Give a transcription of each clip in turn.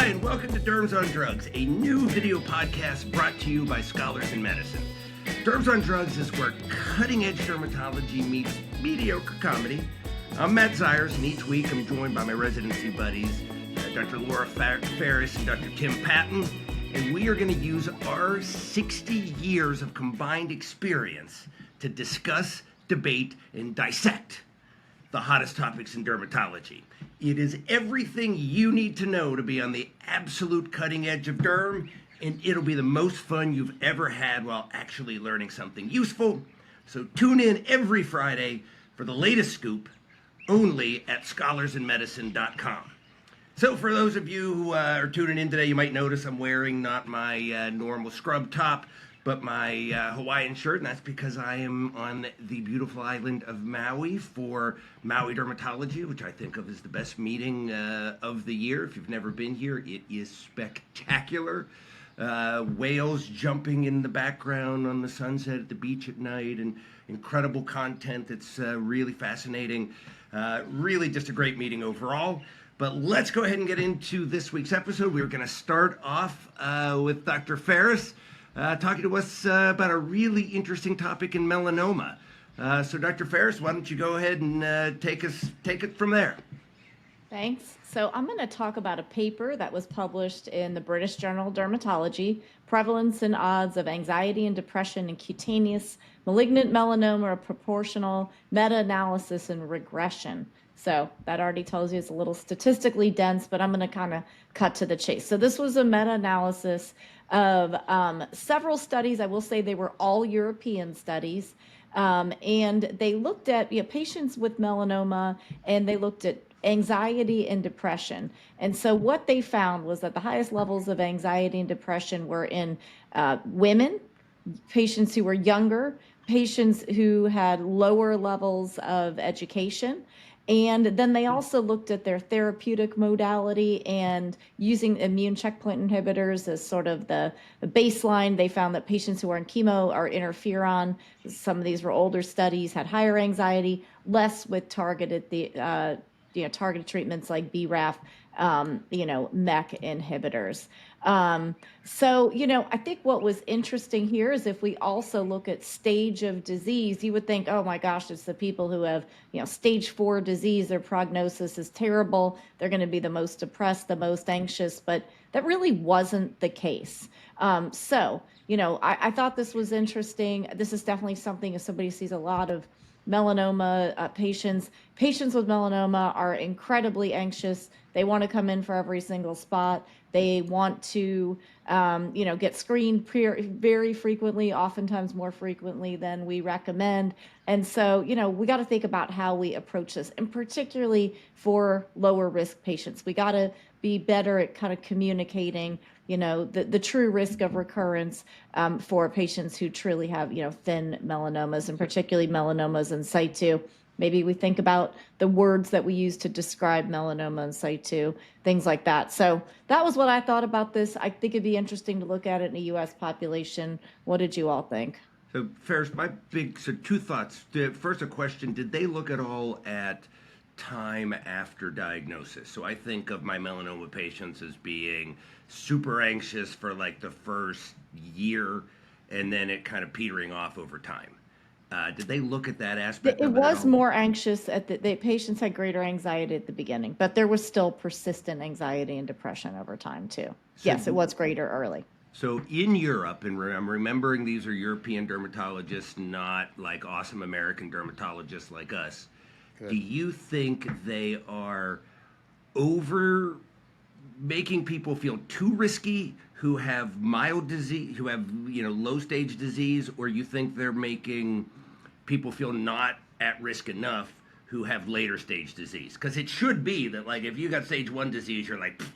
Hi, and welcome to Derms on Drugs, a new video podcast brought to you by scholars in medicine. Derms on Drugs is where cutting-edge dermatology meets mediocre comedy. I'm Matt Zires, and each week I'm joined by my residency buddies, Dr. Laura Ferris and Dr. Tim Patton, and we are going to use our 60 years of combined experience to discuss, debate, and dissect the hottest topics in dermatology. It is everything you need to know to be on the absolute cutting edge of derm, and it'll be the most fun you've ever had while actually learning something useful. So tune in every Friday for the latest scoop, only at scholarsinmedicine.com. So for those of you who are tuning in today, you might notice I'm wearing not my normal scrub top, but my Hawaiian shirt, and that's because I am on the beautiful island of Maui for Maui Dermatology, which I think of as the best meeting of the year. If you've never been here, it is spectacular. Whales jumping in the background on the sunset at the beach at night, and incredible content that's really fascinating. Really just a great meeting overall. But let's go ahead and get into this week's episode. We're going to start off with Dr. Ferris, talking to us about a really interesting topic in melanoma. So Dr. Ferris, why don't you go ahead and take it from there? Thanks. So I'm going to talk about a paper that was published in the British Journal of Dermatology, Prevalence and Odds of Anxiety and Depression in Cutaneous Malignant Melanoma, a Proportional Meta-Analysis and Regression. So that already tells you it's a little statistically dense, but I'm going to kind of cut to the chase. So this was a meta-analysis of several studies. I will say they were all European studies. And they looked at patients with melanoma, and they looked at anxiety and depression. And so what they found was that the highest levels of anxiety and depression were in women, patients who were younger, patients who had lower levels of education. And then they also looked at their therapeutic modality, and using immune checkpoint inhibitors as sort of the baseline. They found that patients who are on chemo or interferon, some of these were older studies, had higher anxiety, less with targeted treatments like BRAF, MEK inhibitors. I think what was interesting here is if we also look at stage of disease, you would think, oh my gosh, it's the people who have, stage 4 disease, their prognosis is terrible. They're going to be the most depressed, the most anxious, but that really wasn't the case. I thought this was interesting. This is definitely something, if somebody sees a lot of melanoma patients with melanoma are incredibly anxious. They want to come in for every single spot. They want to, get screened very frequently, oftentimes more frequently than we recommend. And so, we got to think about how we approach this, and particularly for lower risk patients. We got to be better at kind of communicating, the true risk of recurrence for patients who truly have, thin melanomas, and particularly melanomas in situ. Maybe we think about the words that we use to describe melanoma in situ, things like that. So that was what I thought about this. I think it'd be interesting to look at it in a U.S. population. What did you all think? So Ferris, two thoughts. First, a question: did they look at all at time after diagnosis? So I think of my melanoma patients as being super anxious for like the first year, and then it kind of petering off over time. Did they look at that aspect? It was more anxious the patients had greater anxiety at the beginning, but there was still persistent anxiety and depression over time too. So, yes, it was greater early. So in Europe, and I'm remembering these are European dermatologists, not like awesome American dermatologists like us. Good. Do you think they are over making people feel too risky who have mild disease, who have low stage disease, or you think they're making people feel not at risk enough who have later stage disease? Because it should be that, like, if you got stage 1 disease, you're like, pfft.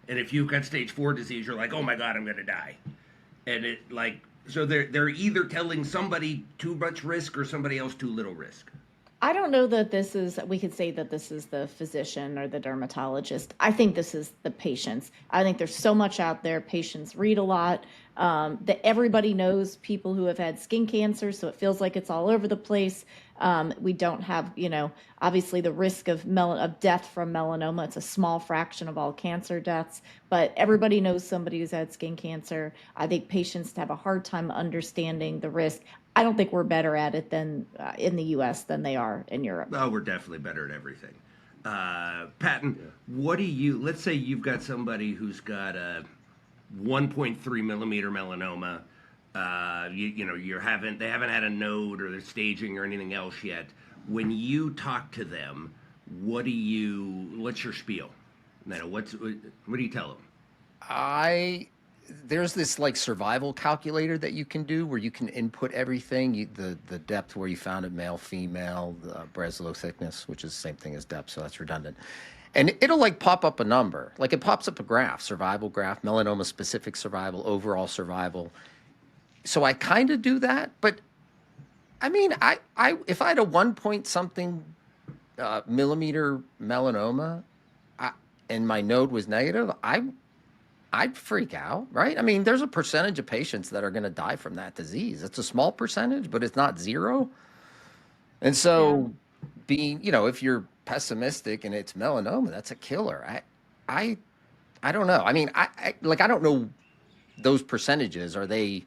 And if you've got stage 4 disease, you're like, oh my God, I'm going to die. And so they're either telling somebody too much risk or somebody else too little risk. I don't know that we could say that this is the physician or the dermatologist. I think this is the patients. I think there's so much out there. Patients read a lot. That everybody knows people who have had skin cancer, so it feels like it's all over the place. We don't have, obviously the risk of death from melanoma. It's a small fraction of all cancer deaths, but everybody knows somebody who's had skin cancer. I think patients have a hard time understanding the risk. I don't think we're better at it than in the U.S. than they are in Europe. Oh, we're definitely better at everything. Patton, what do you? Let's say you've got somebody who's got a 1.3 millimeter melanoma. They haven't had a node or they're staging or anything else yet. When you talk to them, what's your spiel? What do you tell them? There's this like survival calculator that you can do where you can input everything, the depth where you found it, male, female, the Breslow thickness, which is the same thing as depth, so that's redundant. And it'll like pop up a number, like it pops up a graph, survival graph, melanoma specific survival, overall survival. So I kind of do that, but I mean, if I had a 1 point something millimeter melanoma and my node was negative, I'd freak out, right? I mean, there's a percentage of patients that are going to die from that disease. It's a small percentage, but it's not zero. And so if you're pessimistic and it's melanoma, that's a killer. I don't know. I mean, I don't know those percentages. Are they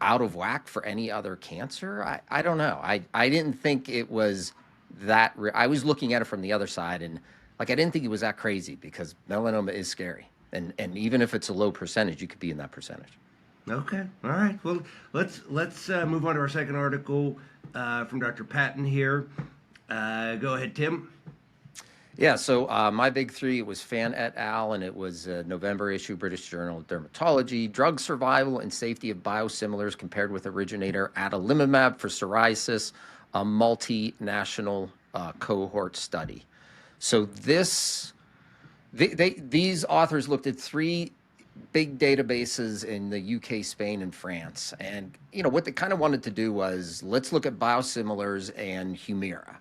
out of whack for any other cancer? I don't know. I didn't think it was that. I was looking at it from the other side, and I didn't think it was that crazy because melanoma is scary. And even if it's a low percentage, you could be in that percentage. Okay. All right. Well, let's move on to our second article from Dr. Patton here. Go ahead, Tim. Yeah. So my big three, it was Fan et al. And it was a November issue, British Journal of Dermatology. Drug survival and safety of biosimilars compared with originator adalimumab for psoriasis, a multinational cohort study. So these authors looked at three big databases in the UK, Spain, and France. And, what they kind of wanted to do was, let's look at biosimilars and Humira.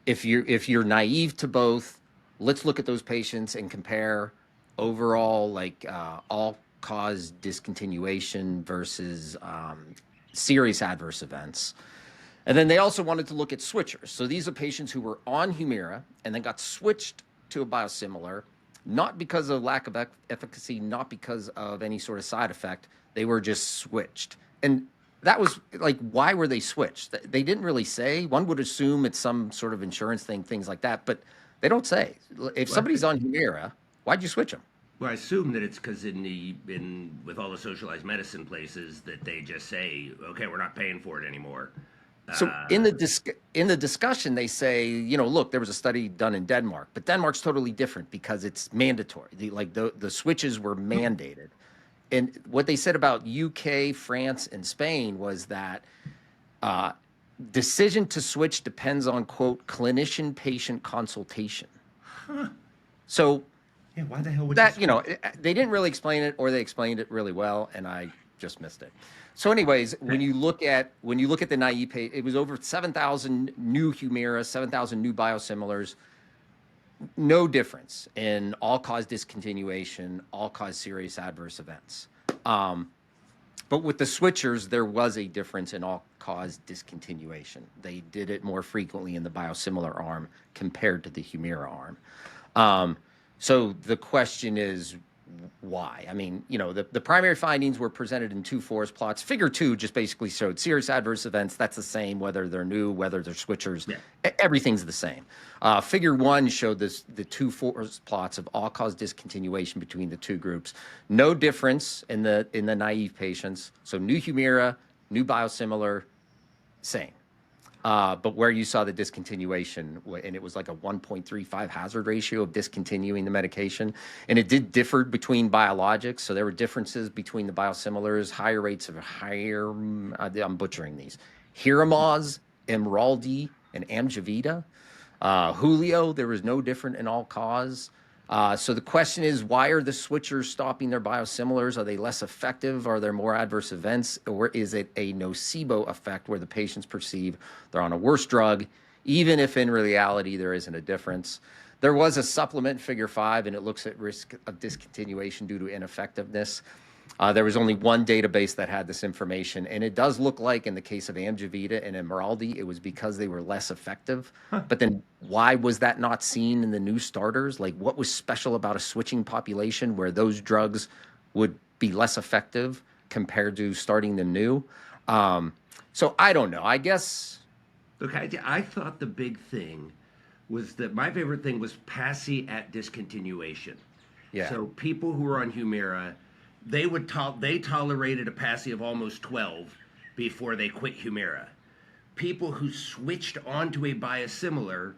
If you're naive to both, let's look at those patients and compare overall, all-cause discontinuation versus serious adverse events. And then they also wanted to look at switchers. So these are patients who were on Humira and then got switched to a biosimilar, not because of lack of efficacy, not because of any sort of side effect. They were just switched. And that was why were they switched? They didn't really say. One would assume it's some sort of insurance thing, things like that, but they don't say. If somebody's on Humira, why'd you switch them? Well, I assume that it's because with all the socialized medicine places that they just say, okay, we're not paying for it anymore. So in the discussion, they say, look, there was a study done in Denmark, but Denmark's totally different because it's mandatory. The switches were mandated. And what they said about UK, France, and Spain was that decision to switch depends on, quote, clinician-patient consultation. Huh. So why the hell would that, they didn't really explain it, or they explained it really well, and I just missed it. So anyways, when you look at the naive page, it was over 7,000 new Humira, 7,000 new biosimilars. No difference in all-cause discontinuation, all-cause serious adverse events. But with the switchers, there was a difference in all-cause discontinuation. They did it more frequently in the biosimilar arm compared to the Humira arm. So the question is, why? I mean, the primary findings were presented in two forest plots. Figure 2 just basically showed serious adverse events. That's the same, whether they're new, whether they're switchers. Yeah. Everything's the same. Figure 1 showed the two forest plots of all-cause discontinuation between the two groups. No difference in the naive patients. So new Humira, new biosimilar, same. But where you saw the discontinuation, and it was like a 1.35 hazard ratio of discontinuing the medication, and it did differ between biologics. So there were differences between the biosimilars, higher rates of I'm butchering these, Hyrimoz, Imraldi, and Amjevita. Julio, there was no different in all cause. So the question is, why are the switchers stopping their biosimilars? Are they less effective? Are there more adverse events? Or is it a nocebo effect where the patients perceive they're on a worse drug even if in reality there isn't a difference. There was a supplement, Figure 5, and it looks at risk of discontinuation due to ineffectiveness. There was only one database that had this information, and it does look like in the case of Amgevita and Emeraldi, it was because they were less effective. But then why was that not seen in the new starters? Like, what was special about a switching population where those drugs would be less effective compared to starting them new? So I don't know. I guess. Look, I thought the big thing was that my favorite thing was PASI at discontinuation. Yeah. So people who were on Humira, they tolerated a PASI of almost 12 before they quit Humira. People who switched onto a biosimilar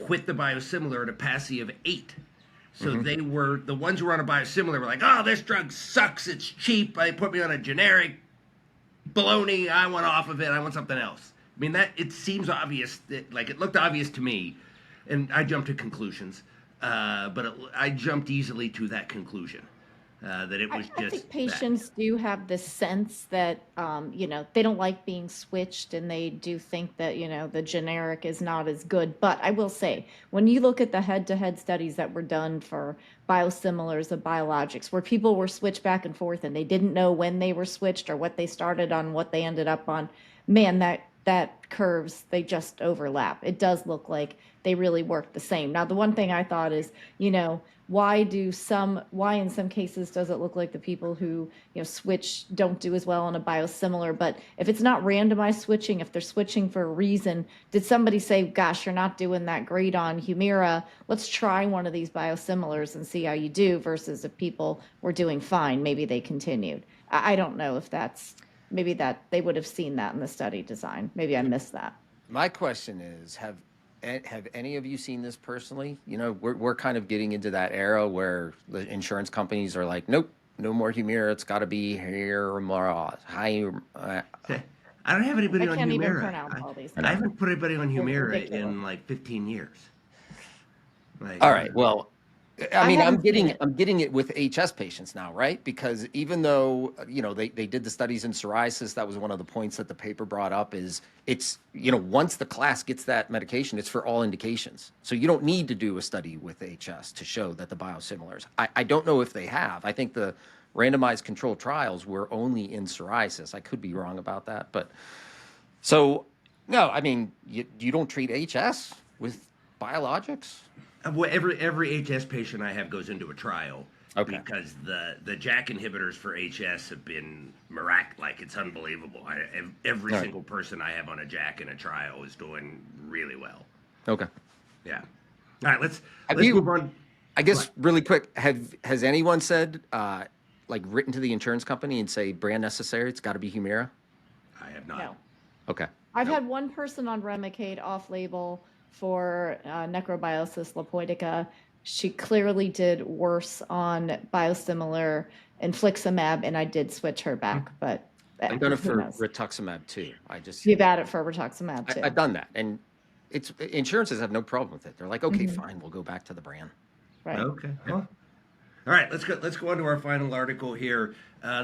quit the biosimilar at a PASI of 8. So they were, the ones who were on a biosimilar were like, oh, this drug sucks, it's cheap, they put me on a generic baloney, I want off of it, I want something else. I mean, that it seems obvious, that, like, it looked obvious to me, and I jumped to conclusions, but I jumped easily to that conclusion, that it was I think patients do have this sense that, they don't like being switched, and they do think that, the generic is not as good. But I will say, when you look at the head-to-head studies that were done for biosimilars of biologics, where people were switched back and forth and they didn't know when they were switched or what they started on, what they ended up on, man, that curves, they just overlap. It does look like they really work the same. Now, the one thing I thought is, why in some cases does it look like the people who, switch don't do as well on a biosimilar? But if it's not randomized switching, if they're switching for a reason, did somebody say, gosh, you're not doing that great on Humira, let's try one of these biosimilars and see how you do, versus if people were doing fine, maybe they continued. I don't know if maybe that they would have seen that in the study design. Maybe I missed that. My question is, have any of you seen this personally? We're kind of getting into that era where the insurance companies are like, nope, no more Humira. It's got to be here more high. I don't have anybody on Humira. I can't even pronounce all these things. I haven't put anybody on Humira in like 15 years. All right. Well, I mean, I'm getting it with HS patients now, right? Because even though, they did the studies in psoriasis, that was one of the points that the paper brought up is it's, once the class gets that medication, it's for all indications. So you don't need to do a study with HS to show that the biosimilars, I don't know if they have. I think the randomized controlled trials were only in psoriasis. I could be wrong about that. But so, no, I mean, you don't treat HS with biologics? Well, every HS patient I have goes into a trial, because the JAK inhibitors for HS have been miraculous. Like, it's unbelievable. Every single person I have on a JAK in a trial is doing really well. Okay. Yeah. All right, let's move on. I guess really quick, has anyone said, written to the insurance company and say brand necessary, it's got to be Humira? I have not. No. Okay. I've had one person on Remicade off-label for necrobiosis lipoidica. She clearly did worse on biosimilar infliximab, and I did switch her back. But I've done it for rituximab too. You've had it for rituximab too. I've done that, and insurances have no problem with it. They're like, okay, fine, we'll go back to the brand. Right. Okay. Well, all right, let's go on to our final article here.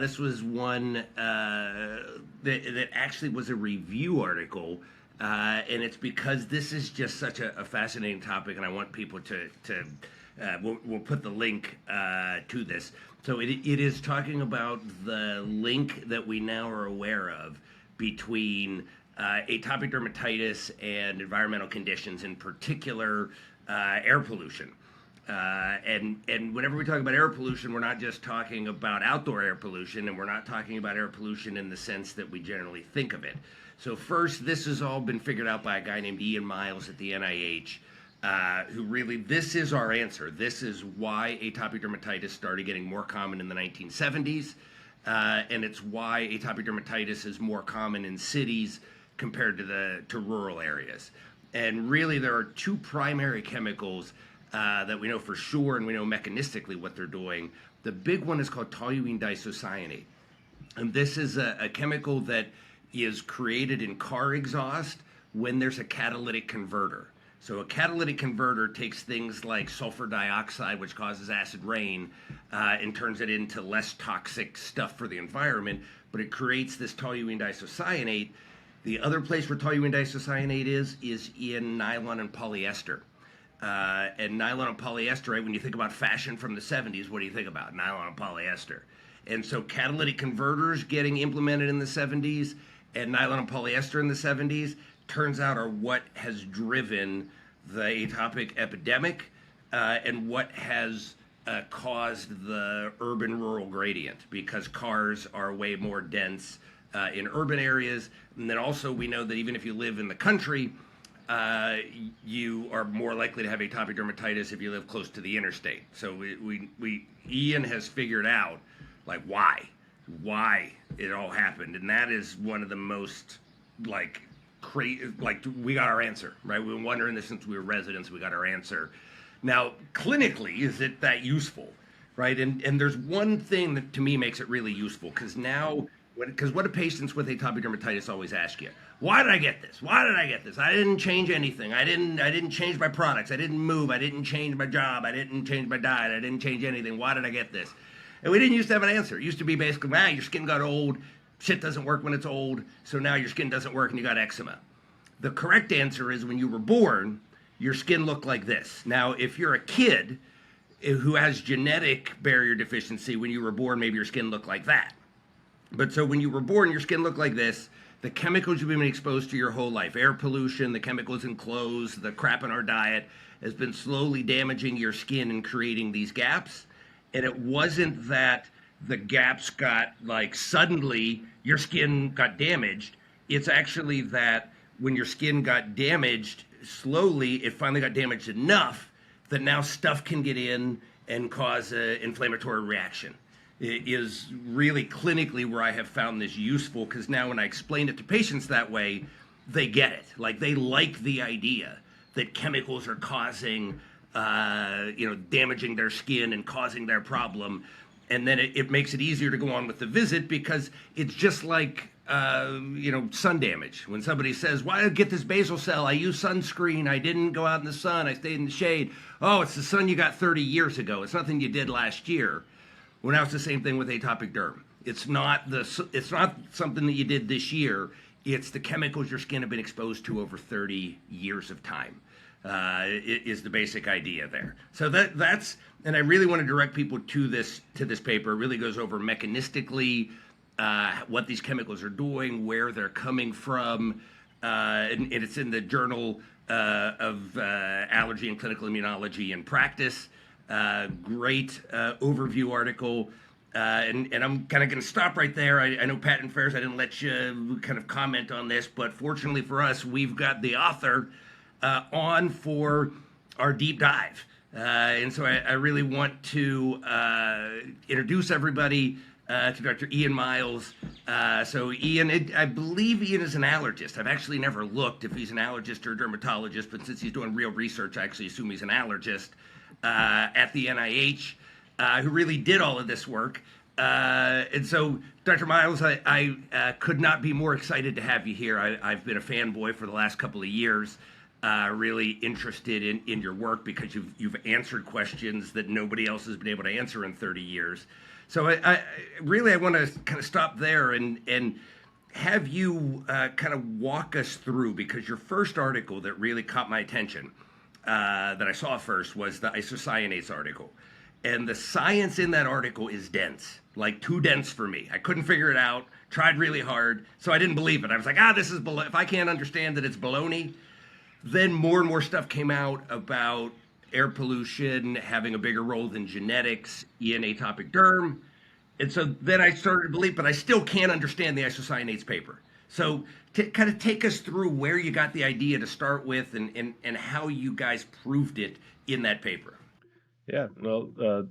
This was one that actually was a review article. And it's because this is just such a fascinating topic, and I want people to we'll put the link to this. So it is talking about the link that we now are aware of between atopic dermatitis and environmental conditions, in particular air pollution. And whenever we talk about air pollution, we're not just talking about outdoor air pollution, and we're not talking about air pollution in the sense that we generally think of it. So first, this has all been figured out by a guy named Myles at the NIH, who really, this is our answer. This is why atopic dermatitis started getting more common in the 1970s, and it's why atopic dermatitis is more common in cities compared to rural areas. And really, there are two primary chemicals that we know for sure, and we know mechanistically what they're doing. The big one is called toluene disocyanate, and this is a chemical that is created in car exhaust when there's a catalytic converter. So a catalytic converter takes things like sulfur dioxide, which causes acid rain, and turns it into less toxic stuff for the environment, but it creates this toluene disocyanate. The other place where toluene diisocyanate is in nylon and polyester. And nylon and polyester, right, when you think about fashion from the 70s, what do you think about? Nylon and polyester. And so catalytic converters getting implemented in the 70s and nylon and polyester in the 70s turns out are what has driven the atopic epidemic and what has caused the urban-rural gradient, because cars are way more dense in urban areas. And then also we know that even if you live in the country, you are more likely to have atopic dermatitis if you live close to the interstate. So Ian has figured out like why it all happened, and that is one of the most like crazy. Like we got our answer, right? We've been wondering this since we were residents. We got our answer. Now, clinically, is it that useful, right? And there's one thing that to me makes it really useful, because now, because what do patients with atopic dermatitis always ask you? Why did I get this? Why did I get this? I didn't change anything. I didn't change my products. I didn't move. I didn't change my job. I didn't change my diet. I didn't change anything. Why did I get this? And we didn't used to have an answer. It used to be basically, your skin got old. Shit doesn't work when it's old. So now your skin doesn't work and you got eczema. The correct answer is when you were born, your skin looked like this. Now, if you're a kid who has genetic barrier deficiency, when you were born, maybe your skin looked like that. But so when you were born, your skin looked like this. The chemicals you've been exposed to your whole life, air pollution, the chemicals in clothes, the crap in our diet, has been slowly damaging your skin and creating these gaps. And it wasn't that the gaps got like suddenly your skin got damaged. It's actually that when your skin got damaged slowly, it finally got damaged enough that now stuff can get in and cause an inflammatory reaction. It is really clinically where I have found this useful, because now when I explain it to patients that way, they get it. Like they like the idea that chemicals are causing, damaging their skin and causing their problem. And then it makes it easier to go on with the visit, because it's just like, sun damage. When somebody says, why did I get this basal cell? I use sunscreen. I didn't go out in the sun. I stayed in the shade. Oh, it's the sun you got 30 years ago. It's nothing you did last year. Well, now it's the same thing with atopic derm. It's not something that you did this year. It's the chemicals your skin have been exposed to over 30 years of time. Is the basic idea there. So that's, and I really want to direct people to this paper. It really goes over mechanistically what these chemicals are doing, where they're coming from, and it's in the Journal of Allergy and Clinical Immunology in Practice. Great overview article. And I'm kind of going to stop right there. I know Patent Fairs, I didn't let you kind of comment on this, but fortunately for us, we've got the author on for our deep dive. And so I really want to introduce everybody to Dr. Ian Myles. So Ian, I believe Ian is an allergist. I've actually never looked if he's an allergist or a dermatologist, but since he's doing real research, I actually assume he's an allergist at the NIH, who really did all of this work. And so, Dr. Myles, I could not be more excited to have you here. I've been a fanboy for the last couple of years. Really interested in your work, because you've answered questions that nobody else has been able to answer in 30 years. So I want to kind of stop there and have you kind of walk us through, because your first article that really caught my attention that I saw first was the isocyanates article. And the science in that article is dense, like too dense for me. I couldn't figure it out, tried really hard, so I didn't believe it. I was like, this is if I can't understand that it's baloney. Then more and more stuff came out about air pollution having a bigger role than genetics in atopic derm. And so then I started to believe, but I still can't understand the isocyanates paper. So kind of take us through where you got the idea to start with and how you guys proved it in that paper. Yeah, well,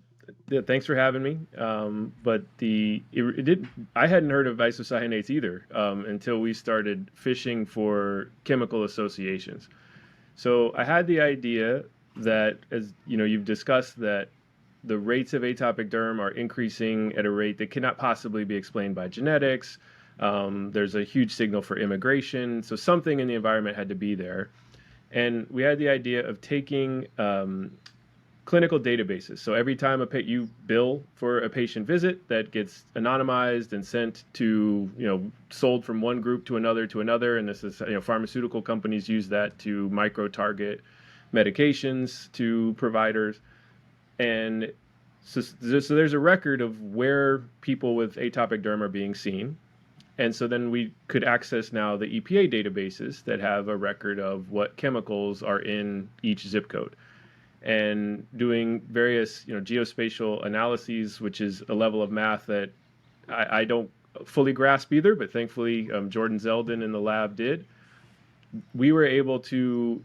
thanks for having me. But I hadn't heard of isocyanates either until we started fishing for chemical associations. So I had the idea that, as you know, you've discussed that the rates of atopic derm are increasing at a rate that cannot possibly be explained by genetics. There's a huge signal for immigration. So something in the environment had to be there. And we had the idea of taking clinical databases. So every time you bill for a patient visit, that gets anonymized and sent to, sold from one group to another. And this is, pharmaceutical companies use that to micro-target medications to providers. And so there's a record of where people with atopic derm are being seen. And so then we could access now the EPA databases that have a record of what chemicals are in each zip code. And doing various, geospatial analyses, which is a level of math that I don't fully grasp either, but thankfully Jordan Zeldin in the lab did. We were able to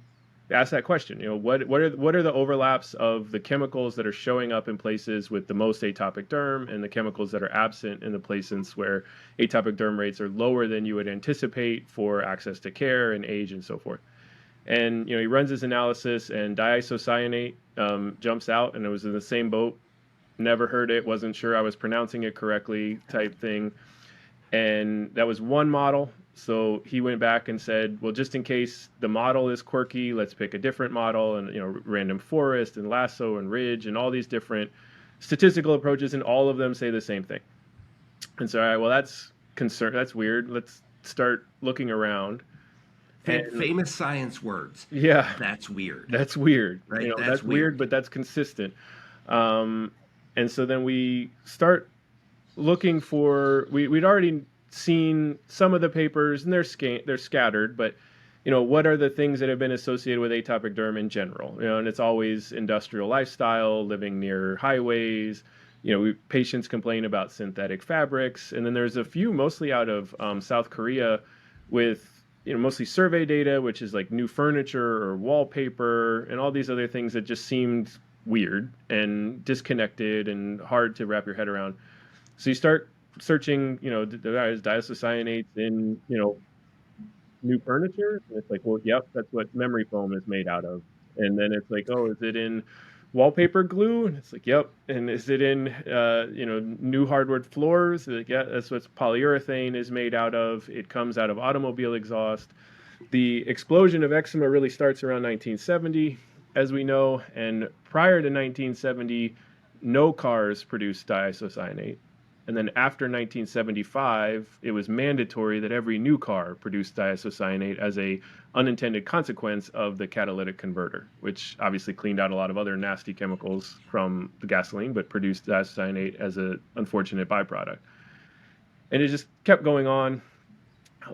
ask that question. What are the overlaps of the chemicals that are showing up in places with the most atopic derm and the chemicals that are absent in the places where atopic derm rates are lower than you would anticipate for access to care and age and so forth. And he runs his analysis, and diisocyanate jumps out, and it was in the same boat. Never heard it, wasn't sure I was pronouncing it correctly, type thing. And that was one model. So he went back and said, well, just in case the model is quirky, let's pick a different model. And random forest and lasso and ridge and all these different statistical approaches, and all of them say the same thing. And so, all right, well, that's weird. Let's start looking around. Famous science words. Yeah. That's weird. That's weird. Right? That's weird, but that's consistent. And so then we start looking for, we'd already seen some of the papers, and they're scattered, but, what are the things that have been associated with atopic derm in general? And it's always industrial lifestyle, living near highways. Patients complain about synthetic fabrics. And then there's a few mostly out of South Korea with, mostly survey data, which is like new furniture or wallpaper and all these other things that just seemed weird and disconnected and hard to wrap your head around. So you start searching, diisocyanates in, new furniture. And it's like, well, yep, that's what memory foam is made out of. And then it's like, oh, is it in wallpaper glue? And it's like, yep. And is it in, new hardwood floors? Like, yeah, that's what polyurethane is made out of. It comes out of automobile exhaust. The explosion of eczema really starts around 1970, as we know. And prior to 1970, no cars produced diisocyanate. And then after 1975, it was mandatory that every new car produced diisocyanate as a unintended consequence of the catalytic converter, which obviously cleaned out a lot of other nasty chemicals from the gasoline, but produced diisocyanate as an unfortunate byproduct. And it just kept going on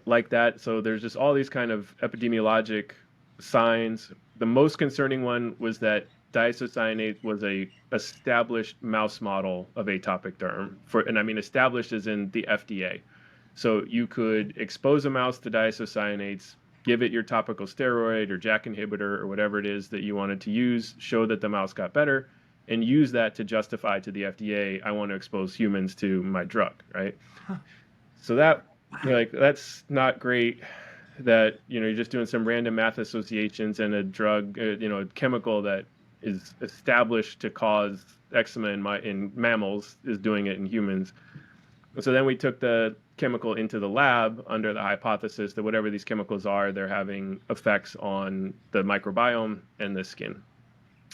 like that. So there's just all these kind of epidemiologic signs. The most concerning one was that diisocyanate was a established mouse model of atopic derm, and I mean established as in the FDA. So you could expose a mouse to diisocyanates, give it your topical steroid or JAK inhibitor or whatever it is that you wanted to use, show that the mouse got better, and use that to justify to the FDA, I want to expose humans to my drug, right? Huh. So that, that's not great. That, you're just doing some random math associations, and a drug, a chemical that is established to cause eczema in mammals is doing it in humans. And so then we took the chemical into the lab under the hypothesis that whatever these chemicals are, they're having effects on the microbiome and the skin.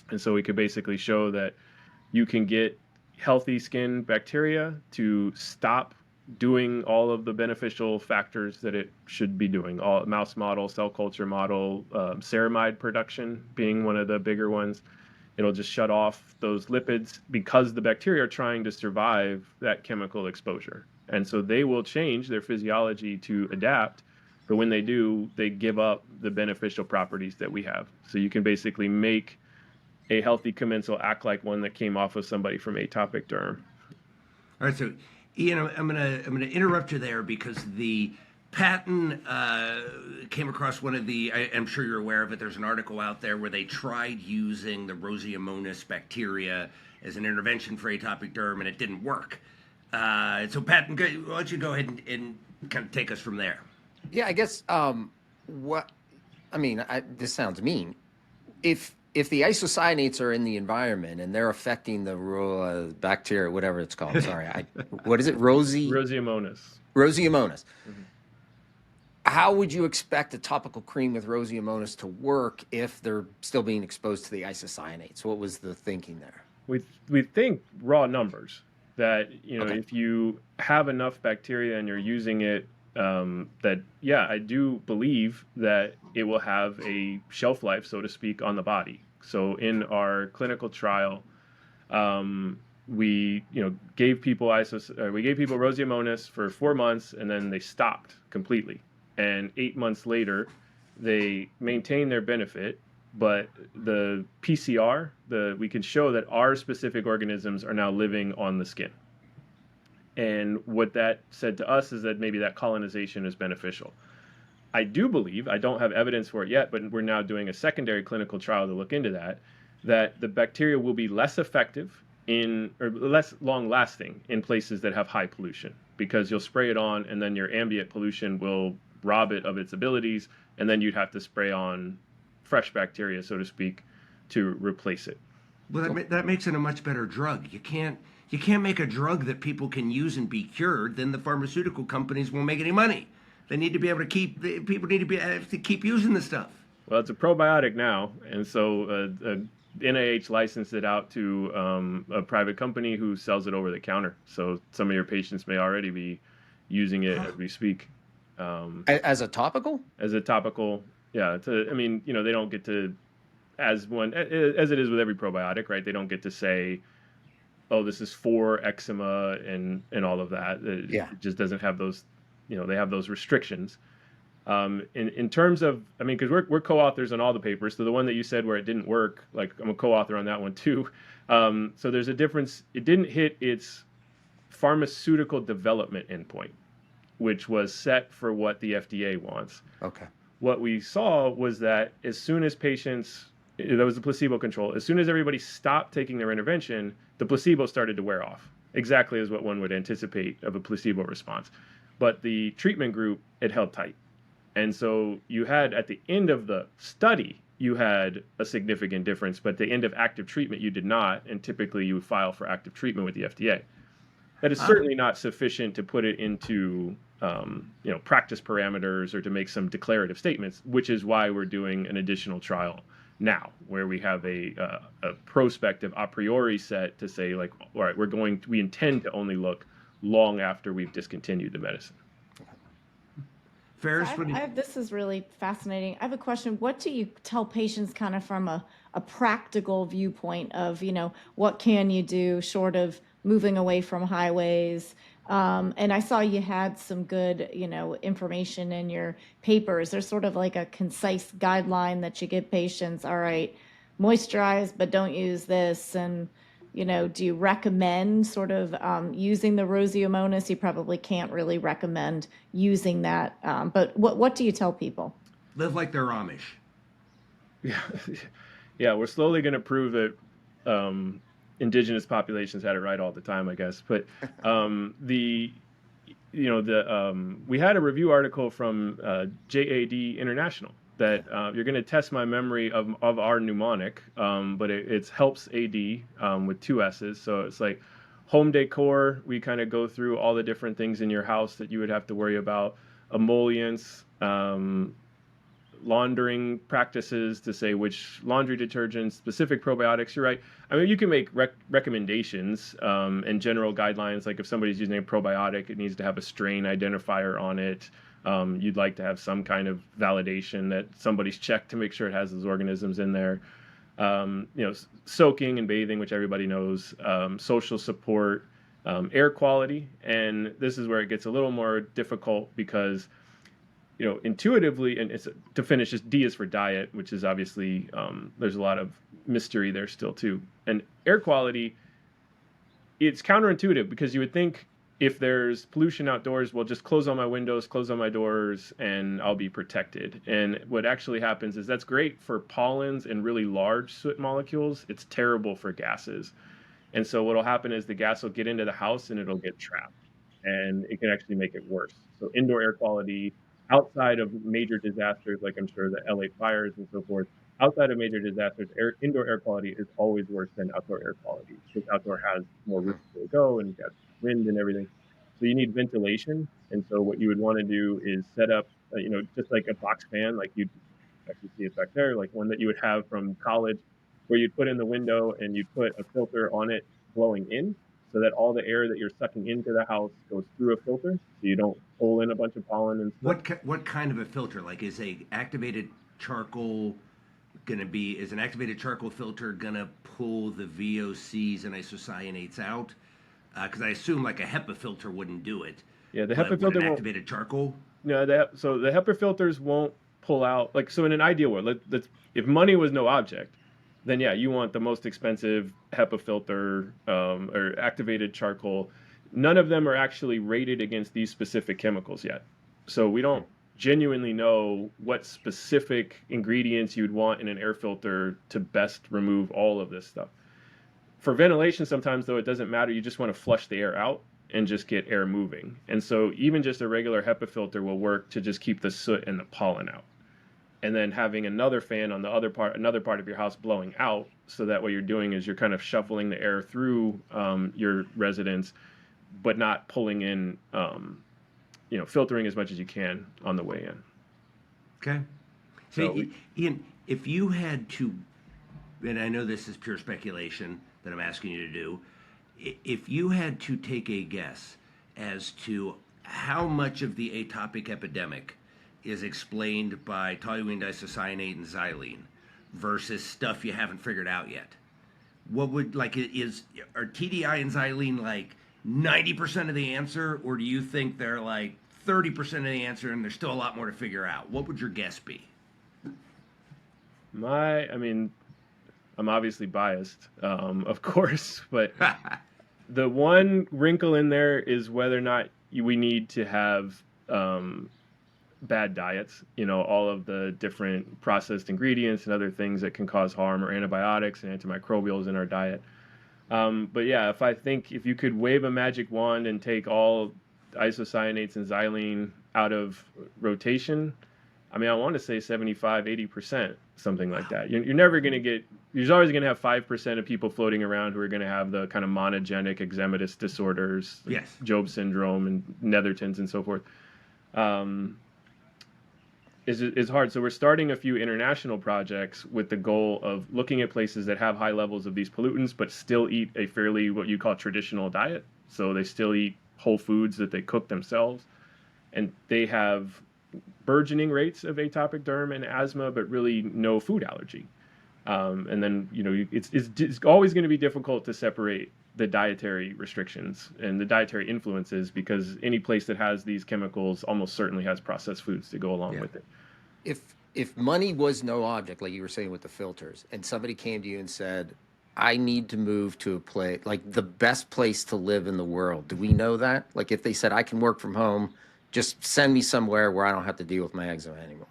And so we could basically show that you can get healthy skin bacteria to stop doing all of the beneficial factors that it should be doing. All mouse model, cell culture model, ceramide production being one of the bigger ones. It'll just shut off those lipids because the bacteria are trying to survive that chemical exposure. And so they will change their physiology to adapt. But when they do, they give up the beneficial properties that we have. So you can basically make a healthy commensal act like one that came off of somebody from atopic derm. All right, so Ian, I'm gonna interrupt you there because the patent came across one of the. I'm sure you're aware of it. There's an article out there where they tried using the Roseamonas bacteria as an intervention for atopic derm, and it didn't work. So, Pat, why don't you go ahead and kind of take us from there? Yeah, I guess. This sounds mean. If the isocyanates are in the environment and they're affecting the bacteria, whatever it's called, sorry, what is it? Roseamonas. Mm-hmm. How would you expect a topical cream with Roseamonas to work if they're still being exposed to the isocyanates? What was the thinking there? We think raw numbers, that Okay. if you have enough bacteria and you're using it, that I do believe that it will have a shelf life, so to speak, on the body. So in our clinical trial, we gave people Roseamonas for 4 months, and then they stopped completely. And 8 months later, they maintained their benefit, but the PCR, we can show that our specific organisms are now living on the skin. And what that said to us is that maybe that colonization is beneficial. I do believe, I don't have evidence for it yet, but we're now doing a secondary clinical trial to look into that the bacteria will be less effective or less long lasting in places that have high pollution, because you'll spray it on and then your ambient pollution will rob it of its abilities, and then you'd have to spray on fresh bacteria, so to speak, to replace it. Well, that makes it a much better drug. You can't make a drug that people can use and be cured. Then the pharmaceutical companies won't make any money. They need to be able to people need to keep using the stuff. Well, it's a probiotic now, and so NIH licensed it out to a private company who sells it over the counter. So some of your patients may already be using it as we speak. As a topical? As a topical, yeah. They don't get to, as it is with every probiotic, right? They don't get to say, oh, this is for eczema and all of that. It just doesn't have those, they have those restrictions. In terms of, because we're co-authors on all the papers. So the one that you said where it didn't work, like I'm a co-author on that one too. So there's a difference. It didn't hit its pharmaceutical development endpoint, which was set for what the FDA wants. Okay. What we saw was that as soon as patients, that was the placebo control, as soon as everybody stopped taking their intervention, the placebo started to wear off, exactly as what one would anticipate of a placebo response. But the treatment group, it held tight. And so you had, at the end of the study, you had a significant difference, but at the end of active treatment, you did not. And typically you would file for active treatment with the FDA. That is certainly not sufficient to put it into practice parameters or to make some declarative statements, which is why we're doing an additional trial now, where we have a prospective a priori set to say, like, all right, we intend to only look long after we've discontinued the medicine. Ferris, this is really fascinating. I have a question. What do you tell patients kind of from a practical viewpoint of, what can you do short of moving away from highways? And I saw you had some good, information in your papers. There's sort of like a concise guideline that you give patients. All right, moisturize, but don't use this. And, do you recommend sort of using the Roseamonas? You probably can't really recommend using that. But what do you tell people? Live like they're Amish. Yeah, we're slowly going to prove that indigenous populations had it right all the time, I guess. But we had a review article from JAD International that you're going to test my memory of our mnemonic, but it helps AD with 2 S's. So it's like home decor. We kind of go through all the different things in your house that you would have to worry about, emollients, laundering practices to say which laundry detergents, specific probiotics. You're right. You can make recommendations and general guidelines. Like if somebody's using a probiotic, it needs to have a strain identifier on it. You'd like to have some kind of validation that somebody's checked to make sure it has those organisms in there. Soaking and bathing, which everybody knows, social support, air quality. And this is where it gets a little more difficult because intuitively, and to finish, D is for diet, which is obviously, there's a lot of mystery there still too. And air quality, it's counterintuitive because you would think if there's pollution outdoors, well, just close all my windows, close all my doors, and I'll be protected. And what actually happens is that's great for pollens and really large soot molecules. It's terrible for gases. And so what'll happen is the gas will get into the house and it'll get trapped. And it can actually make it worse. So indoor air quality, outside of major disasters, like I'm sure the LA fires and so forth, outside of major disasters, indoor air quality is always worse than outdoor air quality because outdoor has more room to go and got wind and everything. So you need ventilation. And so what you would want to do is set up, just like a box fan, like you'd actually see it back there, like one that you would have from college, where you'd put in the window and you'd put a filter on it blowing in, so that all the air that you're sucking into the house goes through a filter, so you don't pull in a bunch of pollen and stuff. What kind of a filter? Like, is a activated charcoal gonna be? Is an activated charcoal filter gonna pull the VOCs and isocyanates out? Because I assume like a HEPA filter wouldn't do it. Yeah, the But HEPA would filter an won't. activated charcoal. No, so the HEPA filters won't pull out. Like, so in an ideal world, if money was no object, then yeah, you want the most expensive HEPA filter or activated charcoal. None of them are actually rated against these specific chemicals yet. So we don't genuinely know what specific ingredients you'd want in an air filter to best remove all of this stuff. For ventilation, sometimes though, it doesn't matter. You just want to flush the air out and just get air moving. And so even just a regular HEPA filter will work to just keep the soot and the pollen out. And then having another fan on another part of your house blowing out, so that what you're doing is you're kind of shuffling the air through your residence, but not pulling in, filtering as much as you can on the way in. Okay. So Hey, Ian, if you had to, and I know this is pure speculation that I'm asking you to do, if you had to take a guess as to how much of the atopic epidemic is explained by toluene isocyanate and xylene versus stuff you haven't figured out yet, what would, like, are TDI and xylene like 90% of the answer, or do you think they're like 30% of the answer and there's still a lot more to figure out? What would your guess be? I'm obviously biased, of course, but the one wrinkle in there is whether or not we need to have bad diets, all of the different processed ingredients and other things that can cause harm, or antibiotics and antimicrobials in our diet. But yeah, if you could wave a magic wand and take all isocyanates and xylene out of rotation, I want to say 75, 80%, something like that. You're never going to get, you're always going to have 5% of people floating around who are going to have the kind of monogenic eczematous disorders, like Yes. Job syndrome and Netherton's and so forth. Is hard. So we're starting a few international projects with the goal of looking at places that have high levels of these pollutants, but still eat a fairly, what you call, traditional diet. So they still eat whole foods that they cook themselves, and they have burgeoning rates of atopic derm and asthma, but really no food allergy. And then, it's always going to be difficult to separate the dietary restrictions and the dietary influences, because any place that has these chemicals almost certainly has processed foods to go along with it. If money was no object, like you were saying with the filters, and somebody came to you and said, I need to move to a place, like the best place to live in the world, do we know that? Like, if they said, I can work from home, just send me somewhere where I don't have to deal with my eczema anymore.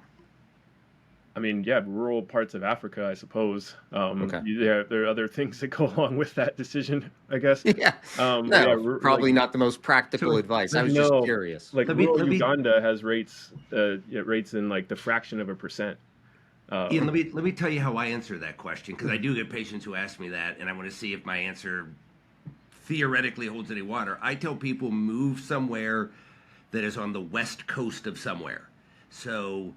Rural parts of Africa, I suppose. Okay. There are other things that go along with that decision, I guess. Yeah. Probably not the most practical advice. I was just curious. Like, rural Uganda has rates in like the fraction of a percent. Ian, let me tell you how I answer that question, because I do get patients who ask me that, and I want to see if my answer theoretically holds any water. I tell people, move somewhere that is on the west coast of somewhere. So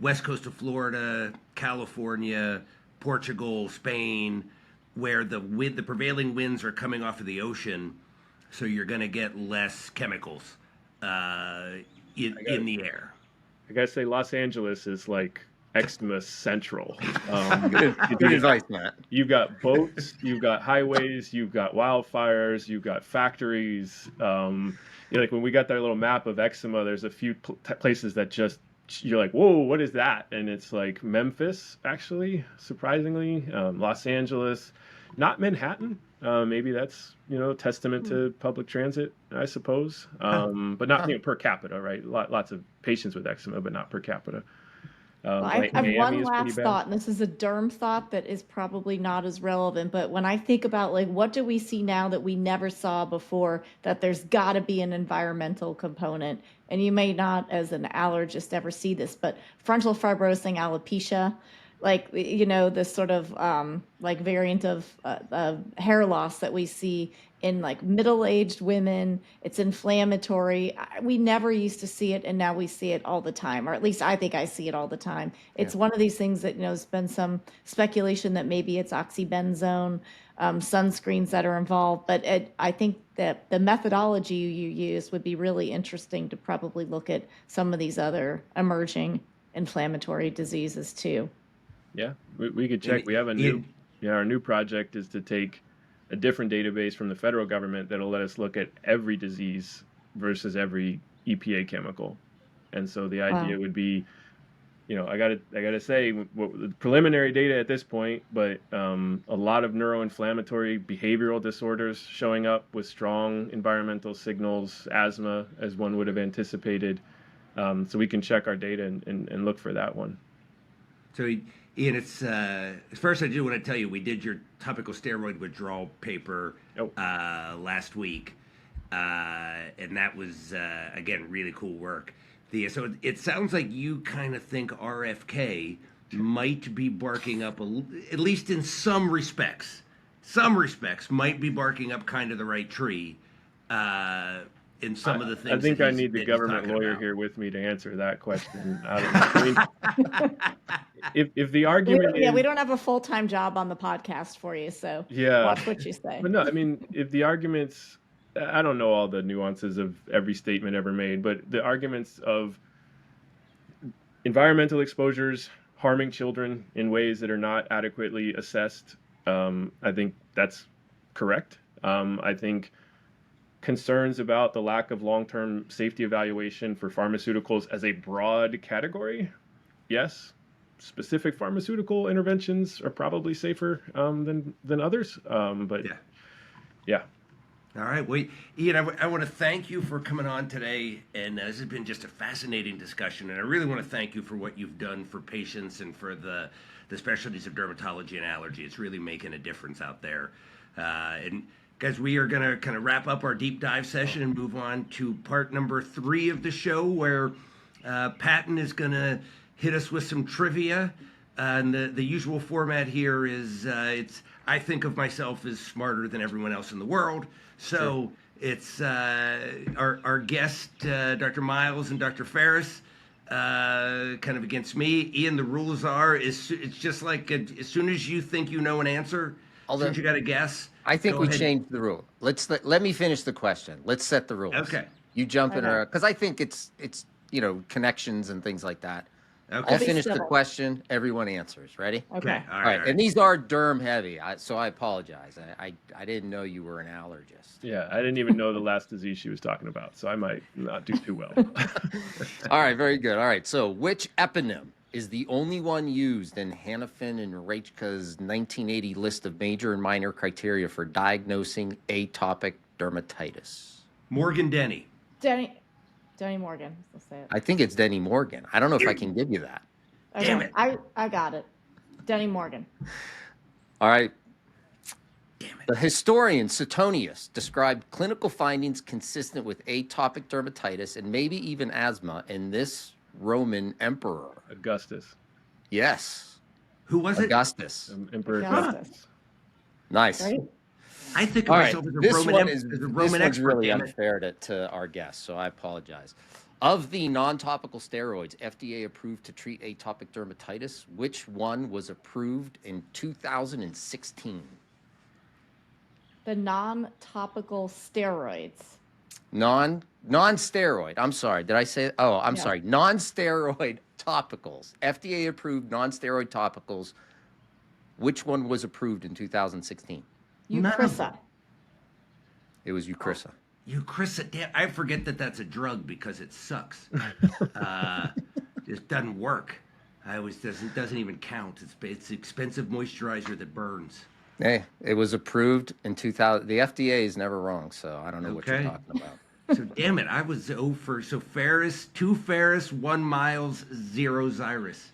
west coast of Florida, California, Portugal, Spain, where the prevailing winds are coming off of the ocean, so you're going to get less chemicals in the air. I gotta say, Los Angeles is like eczema central. Good advice, Matt. You've got boats, you've got highways, you've got wildfires, you've got factories. Like when we got that little map of eczema, there's a few places that just, you're like, whoa, what is that? And it's like Memphis, actually, surprisingly, Los Angeles, not Manhattan. Maybe that's, testament to public transit, I suppose. But not per capita, right? Lots of patients with eczema, but not per capita. I have one last thought, and this is a derm thought that is probably not as relevant, but when I think about, like, what do we see now that we never saw before, that there's got to be an environmental component, and you may not as an allergist ever see this, but frontal fibrosing alopecia, like, this sort of like variant of hair loss that we see in like middle-aged women. It's inflammatory. We never used to see it, and now we see it all the time, or at least I think I see it all the time. It's one of these things that, there's been some speculation that maybe it's oxybenzone, sunscreens that are involved, but I think that the methodology you use would be really interesting to probably look at some of these other emerging inflammatory diseases too. Yeah, we could check. We have our new project is to take a different database from the federal government that'll let us look at every disease versus every EPA chemical. And so the idea would be, I gotta say, the preliminary data at this point, but a lot of neuroinflammatory behavioral disorders showing up with strong environmental signals, asthma, as one would have anticipated. So we can check our data and look for that one. So, Ian, it's first I do want to tell you we did your topical steroid withdrawal paper last week, and that was again really cool work. So it sounds like you kind of think RFK might be barking up at least in some respects, might be barking up kind of the right tree. In some of the things, I think I need the government lawyer here with me to answer that question. I don't know. If the argument we don't have a full-time job on the podcast for you, so watch what you say. But no, I mean, if the arguments, I don't know all the nuances of every statement ever made, but the arguments of environmental exposures harming children in ways that are not adequately assessed, I think that's correct. I think concerns about the lack of long-term safety evaluation for pharmaceuticals as a broad category, yes. Specific pharmaceutical interventions are probably safer than others, but yeah. All right, well, Ian, I want to thank you for coming on today, and this has been just a fascinating discussion, and I really want to thank you for what you've done for patients and for the specialties of dermatology and allergy. It's really making a difference out there. And guys, we are going to kind of wrap up our deep dive session and move on to part number 3 of the show, where Patton is going to hit us with some trivia. And the usual format here is I think of myself as smarter than everyone else in the world. So it's our guest, Dr. Myles and Dr. Ferris, kind of against me. Ian, the rules are, it's just like as soon as you think you know an answer, as soon as you got to guess. I think we changed the rule. Let me finish the question. Let's set the rules. Okay. You jump in, because I think it's connections and things like that. Okay. I'll finish the question. Everyone answers. Ready? Okay. All right. And these are derm heavy, so I apologize. I didn't know you were an allergist. Yeah, I didn't even know the last disease she was talking about, so I might not do too well. All right. Very good. All right. So which eponym is the only one used in Hanifin and Reichka's 1980 list of major and minor criteria for diagnosing atopic dermatitis? Morgan Denny. Denny Morgan. Let's say it. I think it's Denny Morgan. I don't know if I can give you that. Okay. Damn it. I got it. Denny Morgan. All right. Damn it. The historian Suetonius described clinical findings consistent with atopic dermatitis and maybe even asthma in this Roman emperor. Augustus. Yes. Who was it? Augustus. Emperor Augustus. Nice. Right? I think of All right. myself as a This Roman one expert. is As a Roman expert, really damn it. unfair to our guests, so I apologize. Of the non-topical steroids FDA approved to treat atopic dermatitis, which one was approved in 2016? The non-topical steroids. Non-steroid. I'm sorry. Did I say? Oh, I'm sorry. Non-steroid topicals. FDA approved non-steroid topicals. Which one was approved in 2016? Eucrisa. It was Eucrisa. Eucrisa, damn, I forget that that's a drug because it sucks. It doesn't work. Doesn't even count. It's expensive moisturizer that burns. Hey, it was approved in 2000. The FDA is never wrong, so I don't know what you're talking about. So damn it, I was 0 for Ferris, 2 Ferris, 1 Myles, 0 Xyrus.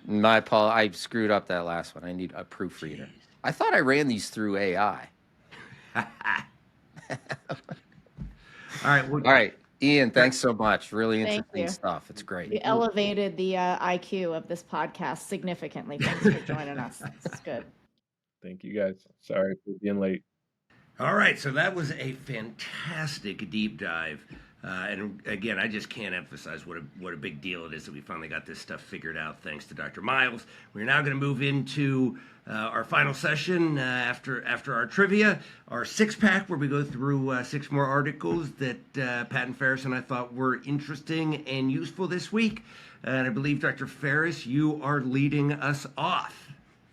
I screwed up that last one. I need a proofreader. I thought I ran these through AI. All right, Ian, thanks so much. Really Thank interesting you. stuff. It's great. You elevated the IQ of this podcast significantly. Thanks for joining us. This is good. Thank you guys. Sorry for being late. All right, so that was a fantastic deep dive. And again, I just can't emphasize what a big deal it is that we finally got this stuff figured out thanks to Dr. Myles. We're now going to move into our final session after our trivia, our six-pack, where we go through 6 more articles that Pat and Ferris and I thought were interesting and useful this week. And I believe, Dr. Ferris, you are leading us off.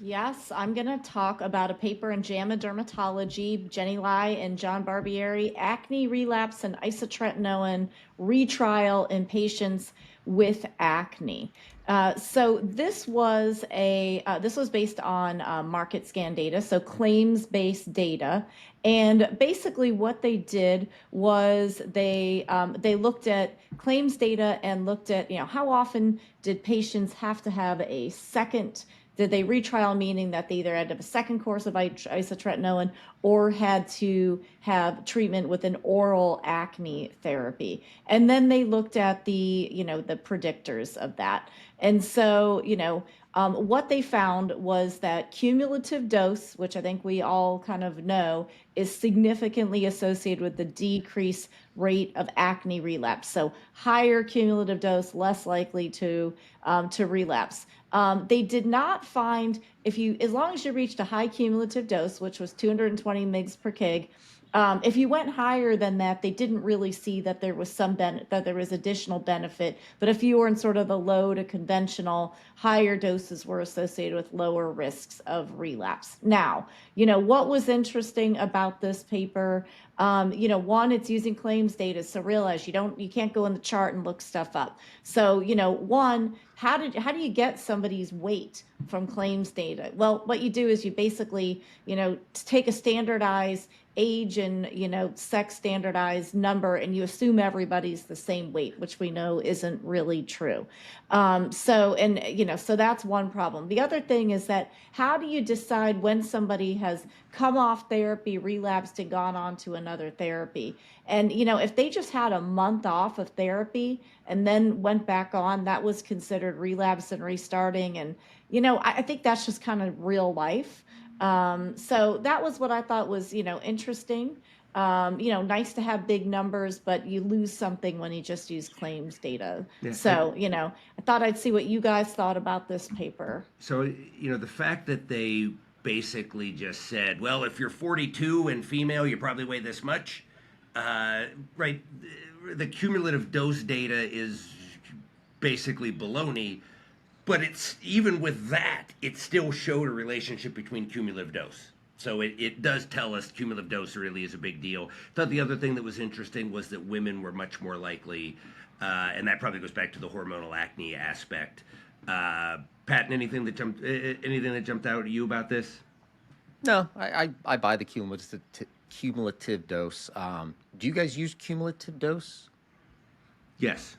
Yes, I'm going to talk about a paper in JAMA Dermatology, Jenny Lai and John Barbieri, acne relapse and isotretinoin retrial in patients with acne. So this was based on market scan data, so claims-based data, and basically what they did was they looked at claims data and looked at how often did patients have to have a second. Did they retrial, meaning that they either had to have a second course of isotretinoin or had to have treatment with an oral acne therapy? And then they looked at the predictors of that. And so, what they found was that cumulative dose, which I think we all kind of know, is significantly associated with the decreased rate of acne relapse. So higher cumulative dose, less likely to relapse. They did not find, as long as you reached a high cumulative dose, which was 220 mg per kg, if you went higher than that, they didn't really see that there was that there was additional benefit. But if you were in sort of the low to conventional, higher doses were associated with lower risks of relapse. Now, what was interesting about this paper? One, it's using claims data. So realize you can't go in the chart and look stuff up. So, one, how do you get somebody's weight from claims data? Well, what you do is you basically, take a standardized age and sex standardized number, and you assume everybody's the same weight, which we know isn't really true. So that's one problem. The other thing is that how do you decide when somebody has come off therapy, relapsed, and gone on to another therapy? And if they just had a month off of therapy and then went back on, that was considered relapse and restarting. And I think that's just kind of real life. So that was what I thought was, interesting. Nice to have big numbers, but you lose something when you just use claims data. Yeah. So, I thought I'd see what you guys thought about this paper. So, the fact that they basically just said, well, if you're 42 and female, you probably weigh this much, right? The cumulative dose data is basically baloney. But it's even with that, it still showed a relationship between cumulative dose. So it does tell us cumulative dose really is a big deal. I thought the other thing that was interesting was that women were much more likely, and that probably goes back to the hormonal acne aspect. Pat, anything that jumped out at you about this? No, I buy the cumulative dose. Do you guys use cumulative dose? Yes.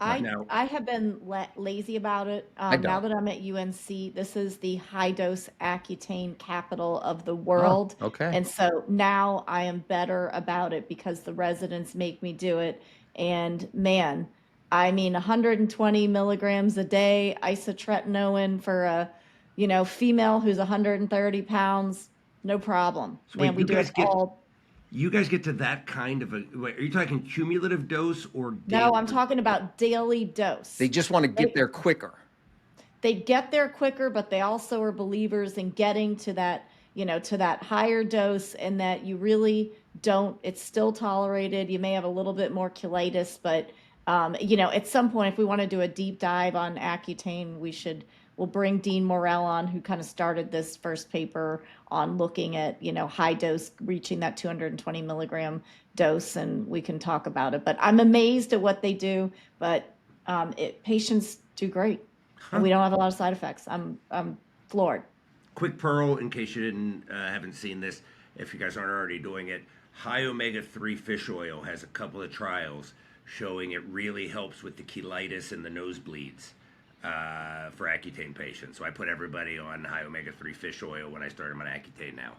I have been lazy about it. Now that I'm at UNC, this is the high dose Accutane capital of the world. Oh, okay. And so now I am better about it because the residents make me do it. And man, 120 milligrams a day isotretinoin for a, female who's 130 pounds, no problem. So man, we do it all. You guys get to that kind of are you talking cumulative dose or daily? No, I'm talking about daily dose. They just want to get there quicker. They get there quicker, but they also are believers in getting to that, to that higher dose, and that you really don't, it's still tolerated. You may have a little bit more colitis, but, at some point, if we want to do a deep dive on Accutane, we'll bring Dean Morell on, who kind of started this first paper on looking at, high dose, reaching that 220 milligram dose, and we can talk about it. But I'm amazed at what they do, but patients do great. And we don't have a lot of side effects. I'm floored. Quick pearl, in case you haven't seen this, if you guys aren't already doing it, high omega-3 fish oil has a couple of trials showing it really helps with the colitis and the nosebleeds. For Accutane patients. So I put everybody on high omega-3 fish oil when I start them on Accutane now.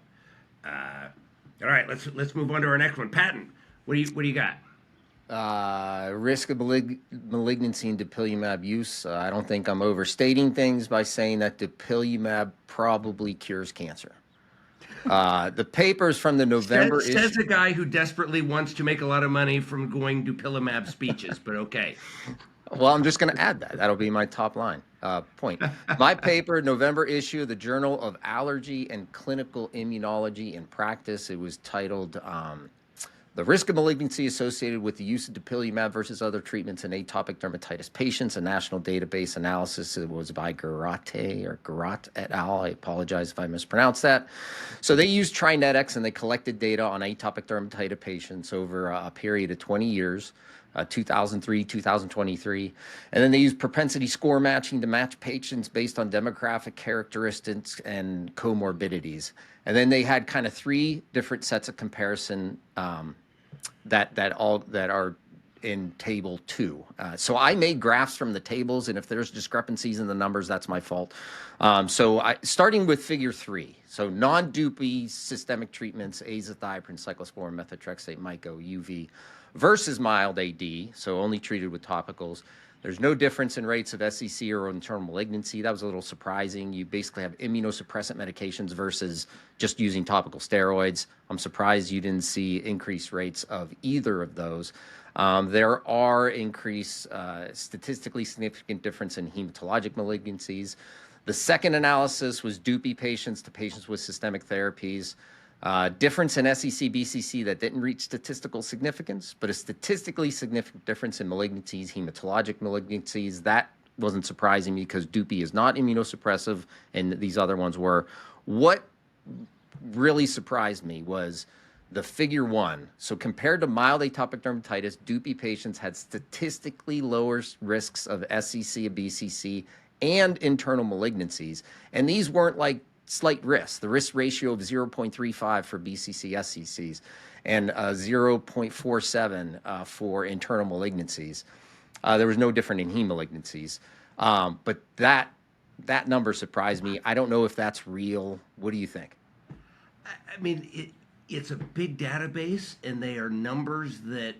All right, let's move on to our next one. Patton, what do you got? Risk of malignancy in dupilumab use. I don't think I'm overstating things by saying that dupilumab probably cures cancer. The papers from the November Says issue. a guy who desperately wants to make a lot of money from going dupilumab speeches, but okay. Well, I'm just going to add that. That'll be my top line point. My paper, November issue of the Journal of Allergy and Clinical Immunology in Practice. It was titled "The Risk of Malignancy Associated with the Use of Dupilumab versus Other Treatments in Atopic Dermatitis Patients," a national database analysis. It was by Garat et al. I apologize if I mispronounced that. So they used Trinetics and they collected data on atopic dermatitis patients over a period of 20 years. 2003, 2023. And then they use propensity score matching to match patients based on demographic characteristics and comorbidities. And then they had kind of 3 different sets of comparison that are in table 2. So I made graphs from the tables, and if there's discrepancies in the numbers, that's my fault. Starting with figure 3. So non-Dupy systemic treatments, azathioprine, cyclosporin, methotrexate, myco, UV, versus mild AD, so only treated with topicals. There's no difference in rates of SCC or internal malignancy. That was a little surprising. You basically have immunosuppressant medications versus just using topical steroids. I'm surprised you didn't see increased rates of either of those. There are increased statistically significant difference in hematologic malignancies. The second analysis was Dupy patients to patients with systemic therapies. Difference in SEC, BCC that didn't reach statistical significance, but a statistically significant difference in malignancies, hematologic malignancies. That wasn't surprising me because Dupy is not immunosuppressive and these other ones were. What really surprised me was the figure 1. So compared to mild atopic dermatitis, Dupy patients had statistically lower risks of SEC, BCC, and internal malignancies. And these weren't like slight risks. The risk ratio of 0.35 for BCC SCCs and 0.47 for internal malignancies. There was no different in heme malignancies. But that number surprised me. I don't know if that's real. What do you think? I mean, it's a big database, and they are numbers that,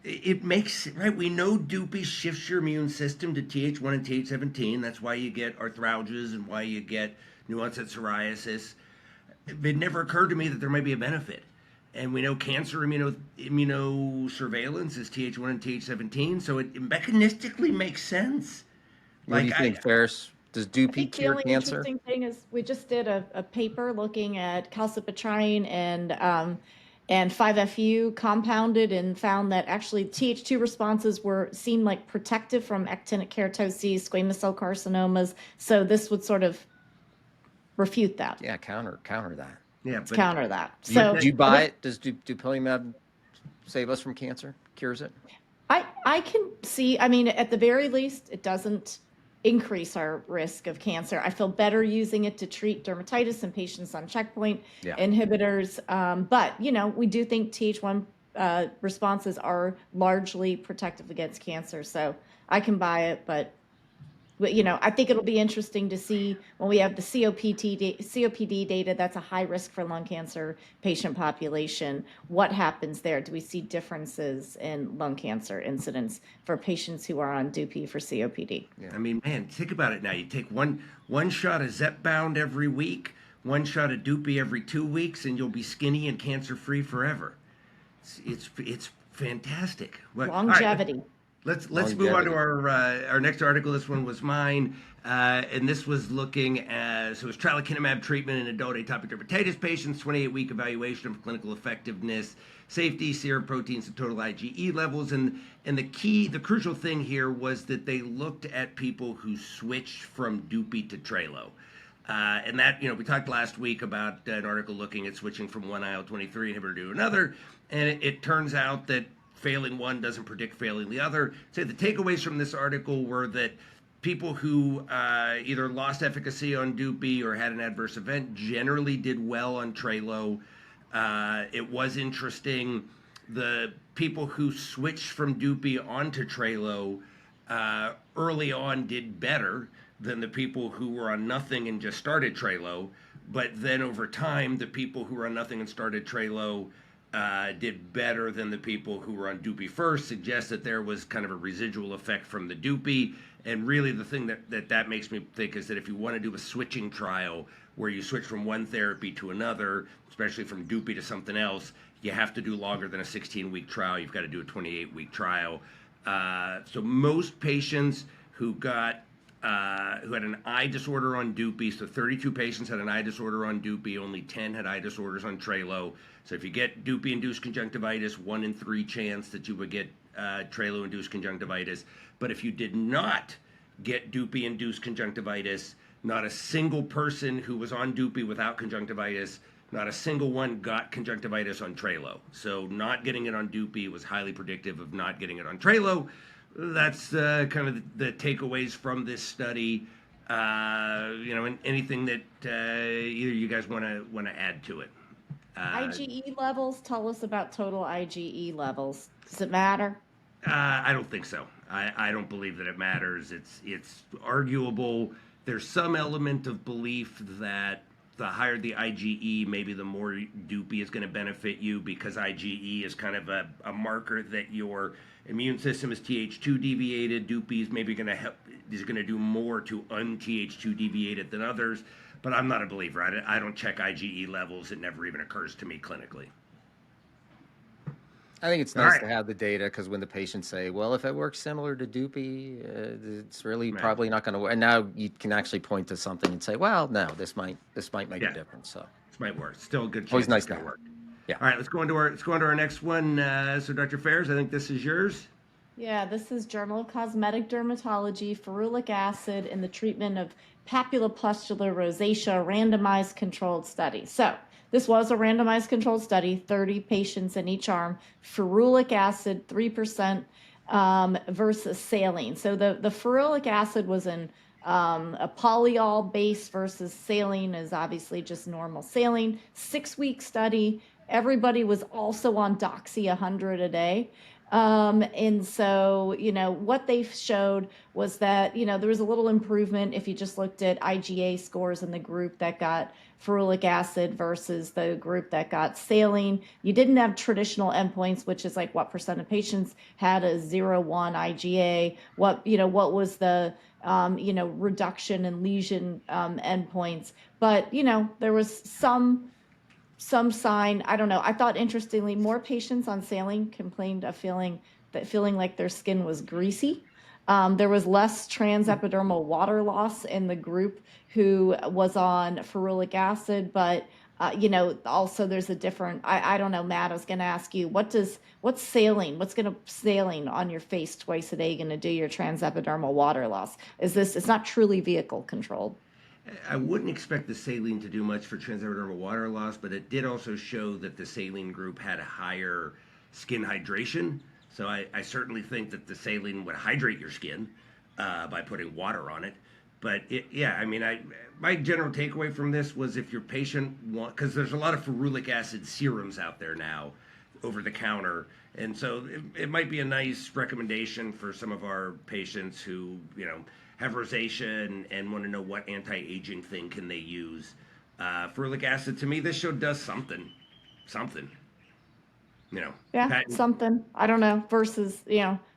it makes, right? We know Dupy shifts your immune system to Th1 and Th17. That's why you get arthralgias and why you get new onset psoriasis. It never occurred to me that there might be a benefit. And we know cancer immunosurveillance is Th1 and Th17, so it mechanistically makes sense. What do you think, Ferris? Does I Dupy think the cure only cancer? interesting thing is we just did a paper looking at calcipotriene and 5-FU compounded and found that actually Th2 responses seemed like protective from actinic keratoses, squamous cell carcinomas. So this would sort of refute that. Yeah, counter that. Yeah, Let's counter that. So do you buy it? Does dupilumab save us from cancer? Cures it? I can see, I mean, at the very least, it doesn't increase our risk of cancer. I feel better using it to treat dermatitis in patients on checkpoint inhibitors. But, we do think Th1 responses are largely protective against cancer. So I can buy it, but I think it'll be interesting to see when we have the COPD data, that's a high risk for lung cancer patient population. What happens there? Do we see differences in lung cancer incidence for patients who are on Dupy for COPD? Yeah. I mean, man, think about it now. You take one shot of Zepbound every week, one shot of Dupy every 2 weeks, and you'll be skinny and cancer-free forever. It's fantastic. Longevity. Let's move on to our next article. This one was mine, and this was looking at, so it was tralokinumab treatment in adult atopic dermatitis patients, 28-week evaluation of clinical effectiveness, safety, serum proteins, and total IgE levels, and the crucial thing here was that they looked at people who switched from Dupy to Tralo. And that, we talked last week about an article looking at switching from one IL-23 inhibitor to another, and it turns out that failing one doesn't predict failing the other. So the takeaways from this article were that people who either lost efficacy on Dupy or had an adverse event generally did well on Tralo. It was interesting. The people who switched from Dupy onto Tralo early on did better than the people who were on nothing and just started Tralo. But then over time, the people who were on nothing and started Tralo did better than the people who were on Dupie first, suggests that there was kind of a residual effect from the Dupie. And really the thing that makes me think is that if you want to do a switching trial where you switch from one therapy to another, especially from Dupie to something else, you have to do longer than a 16-week trial. You've got to do a 28-week trial. So most patients who got who had an eye disorder on Dupie, so 32 patients had an eye disorder on Dupie, only 10 had eye disorders on Trelo. So if you get Dupie-induced conjunctivitis, 1 in 3 chance that you would get Trelo-induced conjunctivitis. But if you did not get Dupie-induced conjunctivitis, not a single person who was on Dupie without conjunctivitis, not a single one got conjunctivitis on Trelo. So not getting it on Dupie was highly predictive of not getting it on Trelo. That's kind of the takeaways from this study. And anything that either you guys want to add to it. IgE levels. Tell us about total IgE levels. Does it matter? I don't think so. I don't believe that it matters. It's arguable. There's some element of belief that the higher the IgE, maybe the more Dupie is going to benefit you, because IgE is kind of a marker that your immune system is Th2 deviated. Dupie is maybe going to help, is going to do more to un-Th2 deviated than others. But I'm not a believer. I don't check IgE levels. It never even occurs to me clinically. I think it's nice to have the data, because when the patients say, well, if it works similar to Dupie, it's really probably not going to work. And now you can actually point to something and say, well, no, this might make a difference. So this might work. Still a good chance. Always nice to work. Yeah. All right, let's go into our next one. So Dr. Fairs, I think this is yours. Yeah, this is Journal of Cosmetic Dermatology, ferulic acid in the treatment of papulopustular rosacea, randomized controlled study. So this was a randomized controlled study, 30 patients in each arm, ferulic acid 3% versus saline. So the ferulic acid was in a polyol base versus saline is obviously just normal saline. 6-week study. Everybody was also on Doxy 100 a day. And so, what they showed was that, there was a little improvement if you just looked at IgA scores in the group that got ferulic acid versus the group that got saline. You didn't have traditional endpoints, which is like what percent of patients had a 0-1 IgA, what was the, reduction in lesion endpoints. But, there was some sign, I don't know. I thought, interestingly, more patients on saline complained of feeling like their skin was greasy. There was less transepidermal water loss in the group who was on ferulic acid, but also there's a different, I don't know, Matt, I was going to ask you, what's saline on your face twice a day going to do your transepidermal water loss? It's not truly vehicle controlled. I wouldn't expect the saline to do much for transepidermal water loss, but it did also show that the saline group had a higher skin hydration. So I certainly think that the saline would hydrate your skin by putting water on it. But my general takeaway from this was, if your patient because there's a lot of ferulic acid serums out there now over the counter. And so it might be a nice recommendation for some of our patients who, have rosacea and want to know what anti-aging thing can they use. Ferulic acid, to me, this show does something. Yeah, something. I don't know, versus,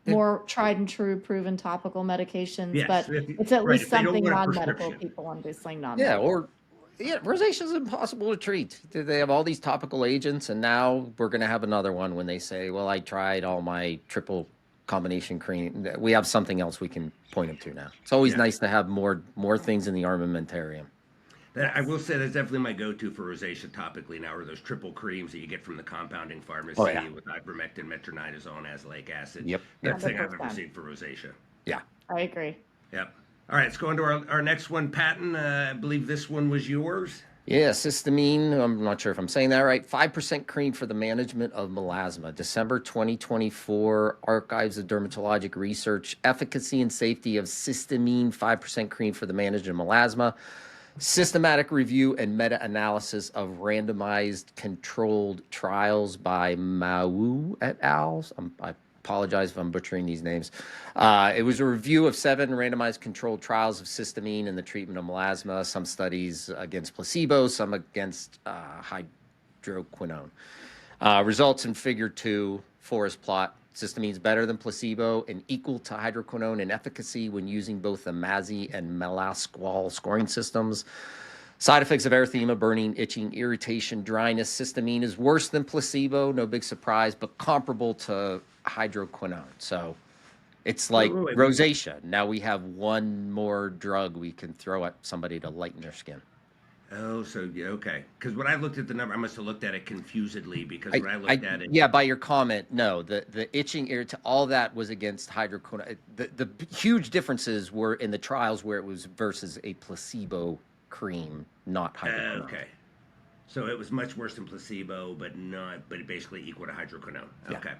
more tried and true proven topical medications. Yes, but it's at least something non-medical people obviously non-medical. Rosacea is impossible to treat. They have all these topical agents, and now we're going to have another one when they say, well, I tried all my triple combination cream. We have something else we can point them to now. It's always nice to have more things in the armamentarium. I will say that's definitely my go-to for rosacea topically now, are those triple creams that you get from the compounding pharmacy with ivermectin, metronidazole, azelaic acid. Yep. Best thing I've ever seen for rosacea. Yeah. I agree. Yep. All right, let's go into our next one, Patton. I believe this one was yours. Yeah, Cysteamine, I'm not sure if I'm saying that right, 5% cream for the management of melasma. December 2024, Archives of Dermatologic Research, efficacy and safety of Cysteamine, 5% cream for the management of melasma. Systematic review and meta-analysis of randomized controlled trials by Mao et al. I apologize if I'm butchering these names. It was a review of 7 randomized controlled trials of Cysteamine in the treatment of melasma, some studies against placebo, some against hydroquinone. Results in figure 2, forest plot. Cysteamine is better than placebo and equal to hydroquinone in efficacy when using both the MASI and Melasqual scoring systems. Side effects of erythema, burning, itching, irritation, dryness. Cysteamine is worse than placebo, no big surprise, but comparable to hydroquinone. So it's like Wait. rosacea. Now we have one more drug we can throw at somebody to lighten their skin. Oh, so yeah, okay. Because when I looked at the number, I must have looked at it confusedly because when I looked at it, Yeah, by your comment, no, the itching, all that was against hydroquinone. The huge differences were in the trials where it was versus a placebo cream, not hydroquinone. okay. So it was much worse than placebo, but it basically equal to hydroquinone. Yeah. Okay.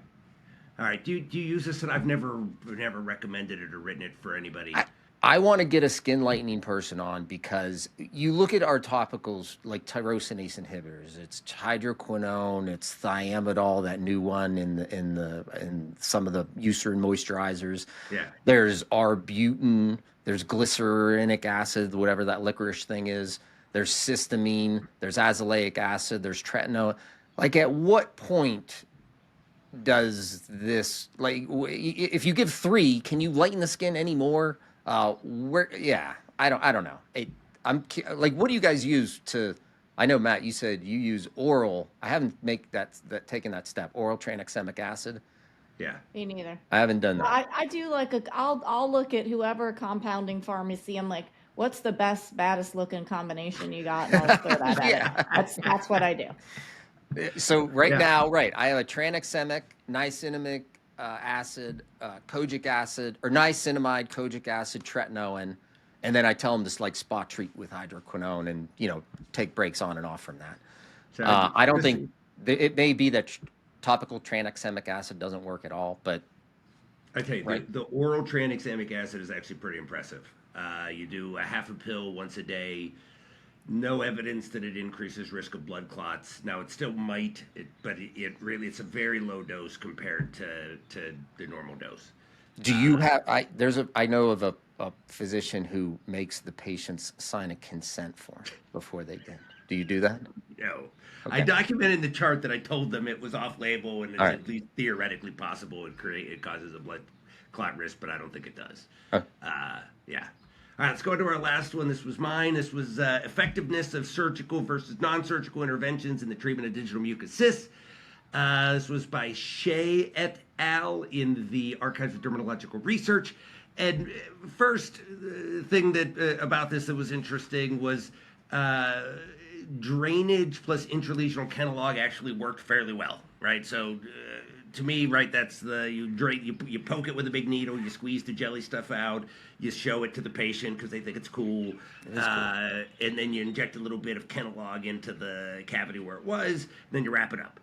All right. Do you use this? And I've never recommended it or written it for anybody. I want to get a skin lightening person on because you look at our topicals like tyrosinase inhibitors. It's hydroquinone, it's thiamidol, that new one in some of the Eucerin moisturizers. Yeah. There's arbutin, there's glycerinic acid, whatever that licorice thing is. There's cysteamine, there's azelaic acid, there's tretinoin. Like, at what point does this, like, if you give 3, can you lighten the skin anymore? I don't know. I'm like, what do you guys use to? I know, Matt, you said you use oral. I haven't taken that step. Oral tranexamic acid. Yeah. Me neither. I haven't done that. I do I'll look at whoever compounding pharmacy. I'm like, what's the baddest looking combination you got? And I'll throw that at it. That's what I do. So now, I have a tranexamic, niacinamic acid, kojic acid, or niacinamide, kojic acid, tretinoin, and then I tell them to like spot treat with hydroquinone and take breaks on and off from that. So I don't think it may be that topical tranexamic acid doesn't work at all, but I tell you, the oral tranexamic acid is actually pretty impressive. You do a half a pill once a day. No evidence that it increases risk of blood clots. Now it still might, but it's a very low dose compared to the normal dose. Do you have? I know of a physician who makes the patients sign a consent form before they get. Do you do that? No. Okay. I documented in the chart that I told them it was off label and it's at least theoretically possible it causes a blood clot risk, but I don't think it does. Yeah. All right, let's go to our last one. This was mine. This was effectiveness of surgical versus non-surgical interventions in the treatment of digital mucus cysts. This was by Shea et al. In the Archives of Dermatological Research. And first thing that about this that was interesting was drainage plus intralesional Kenalog actually worked fairly well, right? So to me, right, that's you poke it with a big needle, you squeeze the jelly stuff out, you show it to the patient because they think it's cool, and then you inject a little bit of Kenalog into the cavity where it was, then you wrap it up.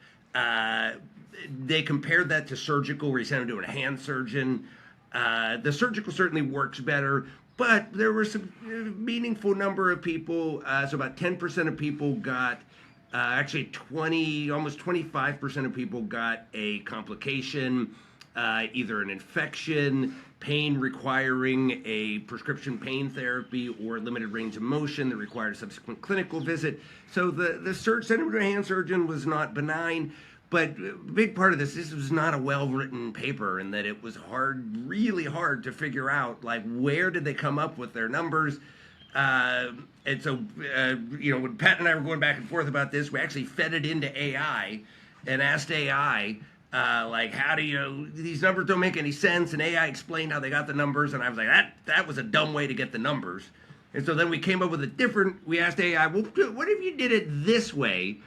They compared that to surgical, where you send them to a hand surgeon. The surgical certainly works better, but there were some meaningful number of people, so about 10% of people got actually almost 25% of people got a complication, either an infection, pain requiring a prescription pain therapy, or limited range of motion that required a subsequent clinical visit. So the sending to a hand surgeon was not benign, but a big part of this was not a well-written paper, and that it was really hard to figure out, like, where did they come up with their numbers. And so, when Pat and I were going back and forth about this, we actually fed it into AI and asked AI, like, how do these numbers don't make any sense. And AI explained how they got the numbers. And I was like, that was a dumb way to get the numbers. And so then we came up with we asked AI, well, what if you did it this way?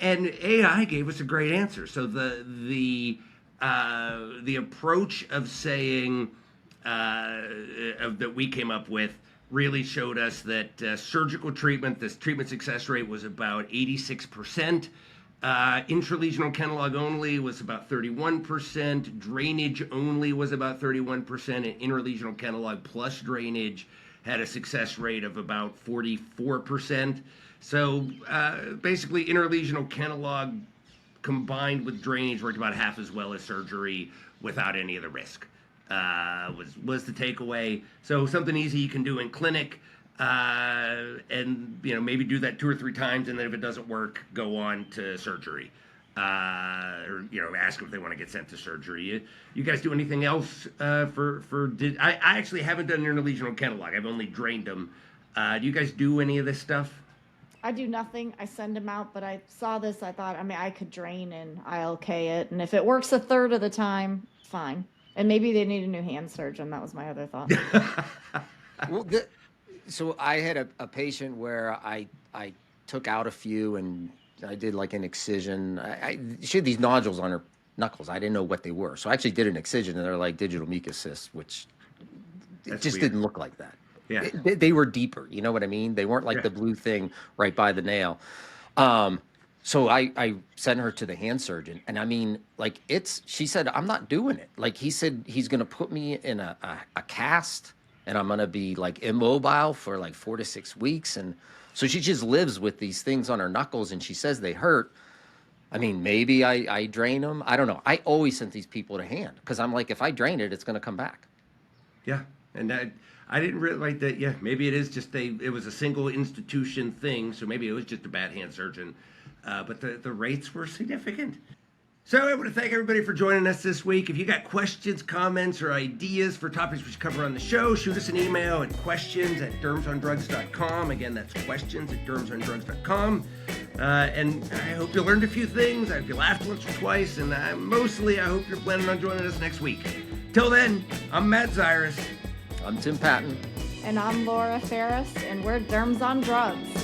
And AI gave us a great answer. So the approach of saying, that we came up with, really showed us that surgical treatment, this treatment success rate was about 86%. Intralesional Kenalog only was about 31%. Drainage only was about 31%. And interlesional Kenalog plus drainage had a success rate of about 44%. So basically, interlesional Kenalog combined with drainage worked about half as well as surgery without any of the risk. Was the takeaway. So something easy you can do in clinic, and maybe do that 2 or 3 times, and then if it doesn't work, go on to surgery. or ask them if they want to get sent to surgery. You guys do anything else I actually haven't done interlesional catalog. I've only drained them. Do you guys do any of this stuff? I do nothing. I send them out, but I saw this. I thought, I could drain and ILK it. And if it works a third of the time, fine. And maybe they need a new hand surgeon. That was my other thought. Well, so I had a patient where I took out a few and I did like an excision. She had these nodules on her knuckles. I didn't know what they were. So I actually did an excision and they're like digital mucus cysts, which it just didn't look like that. Yeah. They were deeper. You know what I mean? They weren't like the blue thing right by the nail. So I sent her to the hand surgeon. And I mean, like she said, I'm not doing it. Like he said, he's going to put me in a cast and I'm going to be like immobile for like 4 to 6 weeks. And so she just lives with these things on her knuckles and she says they hurt. I mean, maybe I drain them. I don't know. I always sent these people to hand because I'm like, if I drain it, it's going to come back. Yeah. And I didn't really like that. Yeah, maybe it is just it was a single institution thing, so maybe it was just a bad hand surgeon. But the rates were significant. So I want to thank everybody for joining us this week. If you got questions, comments, or ideas for topics we should cover on the show, shoot us an email at questions@dermsondrugs.com. Again, that's questions@dermsondrugs.com. And I hope you learned a few things. I hope you laughed once or twice. And mostly, I hope you're planning on joining us next week. Till then, I'm Matt Zyrus. I'm Tim Patton. And I'm Laura Ferris, and we're Derms on Drugs.